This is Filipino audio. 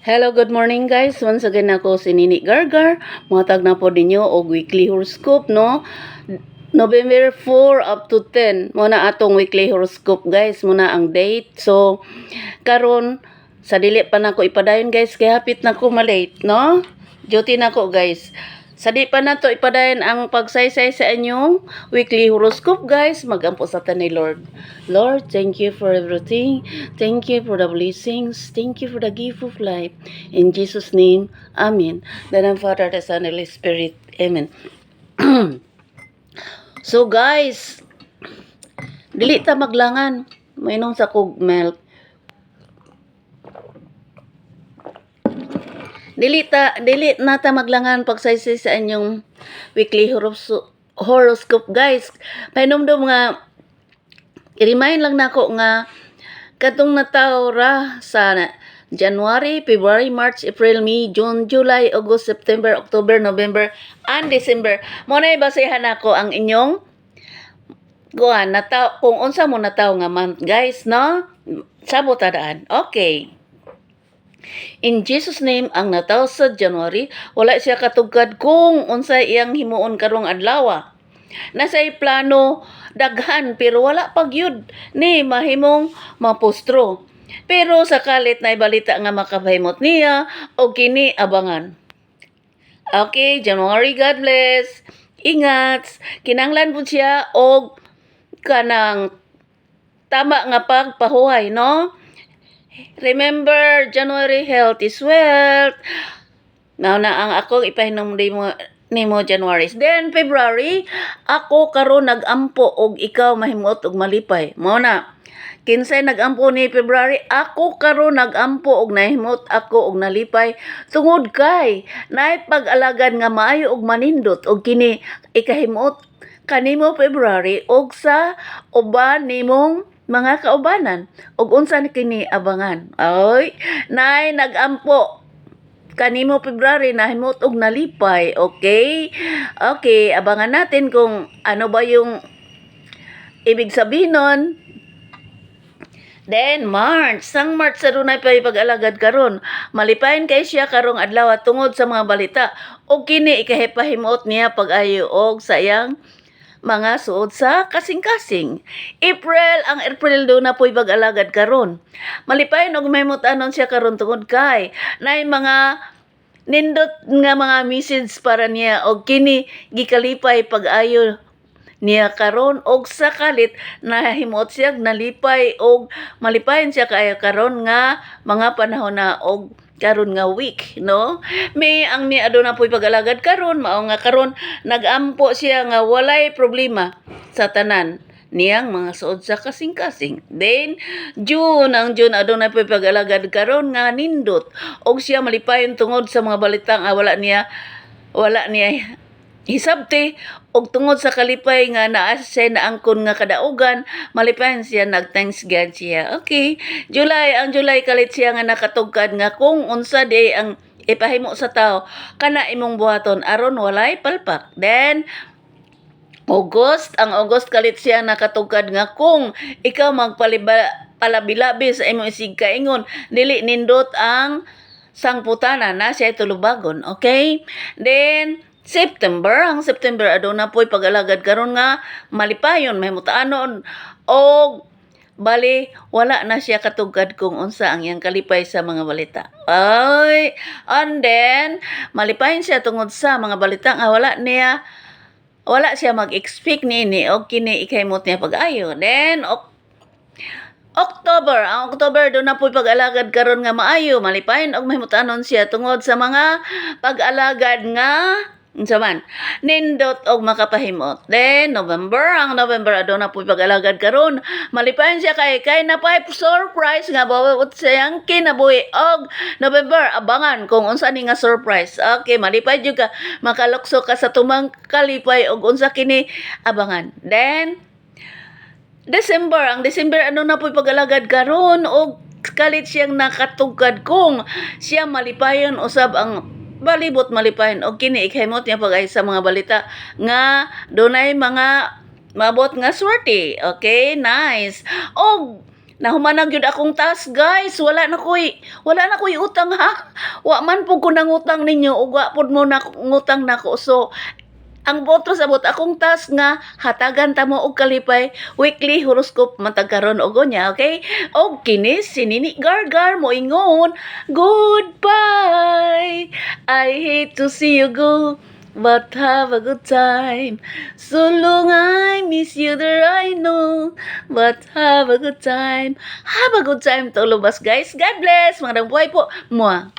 Hello, good morning guys. Once again ako si Nini Gargar. Matag na po ninyo og weekly horoscope, no? November 4 up to 10. Muna atong weekly horoscope guys. Muna ang date. So, karon sa dili pa nako ipadayon guys. Kaya hapit na ko malate, no? Duty na ko guys. Sa di pa na to ipadayon ang pagsaysay sa inyong weekly horoscope guys. Magampo sa ni Lord. Lord, thank you for everything. Thank you for the blessings. Thank you for the gift of life. In Jesus' name, Amen. The name of Father, the Son, and the Holy Spirit. Amen. So guys, dili ta maglangan. Mainom sa kog milk. Dili na ta maglangan pagsaysay sa inyong weekly horoscope guys. Painomdom nga i-remind lang nako nga katong nataw ra sa January, February, March, April, May, June, July, August, September, October, November, and December. Mo na basehan nako ang inyong nataw kung unsa mo nataw nga month guys, no? Sabot tadaan. Okay. In Jesus name, ang nataw sa January, wala siya katugkad kung unsa iyang himuon karong adlaw. Nasa'y plano daghan pero wala pagyud ni mahimong mapostro. Pero sa kalit na ibalita nga makapahimot niya o kini abangan. Okay, January, God bless. Ingat, kinanglan po siya og kanang tama nga pagpahuhay, no? Remember, January, health is wealth. Now na ang akong ipahinom nimo January. Then February, ako karon nagampo og ikaw mahimot og malipay. Mao na. Kinsay nagampo ni February, ako karon nagampo og nahimot ako og nalipay tungod kay naay pag-alagad nga maayo og manindot og kini ikahimot kanimo February og sa uban nimong mga kaubanan ug unsa ni kini abangan. Oy, nay nagampo kanimo February nahimot og nalipay. Okay? Okay, abangan natin kung ano ba yung ibig sabihin nun. Then March, sang March sa dunay pag-alagad karon. Malipayon kay siya karong adlaw tungod sa mga balita og kini ikahipahimot niya pag-ayo og sayang mga suod sa kasing-kasing. April do na po'y pag-alagad karon. Malipayon og mahimot-anon siya karon tungod kay nay mga nindot nga mga message para niya og kini gikalipay pag-ayo niya karon og sa kalit nahimot siya nalipay og malipayon siya kaayo karon nga mga panahon na og karon nga week, no? May ang ni aduna po'y pag-alagad karon mao nga karon nagampo siya nga walay problema sa tanan niyang mga suod sa kasing-kasing. Then June aduna po'y pag-alagad karon nga nindot og siya malipayon tungod sa mga balitang wala niya hisabti og tungod sa kalipay nga naa siya naangkon nga kadaugan malipayon siya nag-thanks God siya. Okay, ang July kalit siya nga nakatugkad nga kung unsa di ang ipahimo sa tao kana imong buhaton aron walay palpak. Then ang August kalit siya nakatugkad nga kung ikaw palabilabi sa imong isig kaingon dili nindot ang sangputana na siya tulubagon. Okay, then ang September aduna po'y pag-alagad karon nga malipayon mahimutaanon og bali wala na siya katugkad kung unsa ang iyang kalipay sa mga balita. Ay, and then malipayon siya tungod sa mga balita nga wala siya mag-expect ni og kini ikahimot niya pag-ayo. Then ang October do na po'y pag-alagad karon nga maayo malipayon og mahimutanon siya tungod sa mga pag-alagad nga nindot og makapahimot. Then ang November aduna po'y pag-alagad karon malipayon siya kay na pa surprise nga bawat siyang kinabuhi og November abangan kung unsa ni nga surprise. Okay, malipay jud ka makalukso ka sa tumang kalipay og unsa kini abangan. Then ang December na po'y pag-alagad karon og kalit siyang nakatugkad kung siya malipayon usab ang balibot malipayon og kini ikahimot niya pag-ay sa mga balita nga dunay mga mabot nga swerte. Okay, nice. Og nahumanag gyud akong task guys. Wala na ko'y utang ha. Wa man po ko nangutang ninyo ug wa pod mo na ngutang nako. So ang boto sabot akong task nga hatagan ta mo og kalipay weekly horoscope matag karon og unya, okay? Og kini si Nini Gargar mo ingon, goodbye. I hate to see you go. But have a good time. So long I miss you there I know. But have a good time. Have a good time to all of us guys. God bless. Magandang buhay po. Mwah.